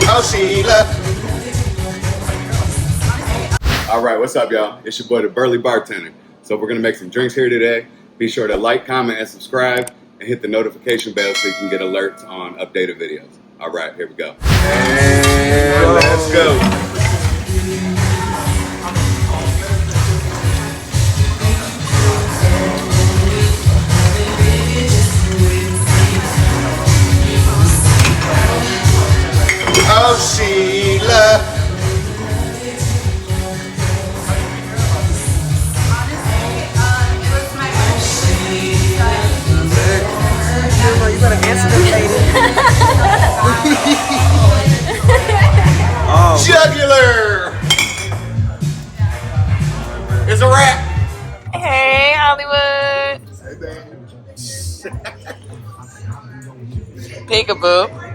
Oh, Sheila. All right, what's up, y'all? It's your boy, the Burly Bartender. So we're gonna make some drinks here today. Be sure to like, comment, and subscribe, and hit the notification bell so you can get alerts on updated videos. All right, here we go. And let's go. Oh, Sheila. You better answer the lady. Oh. Jugular. It's a wrap. Hey, Hollywood. Hey, babe. Peekaboo.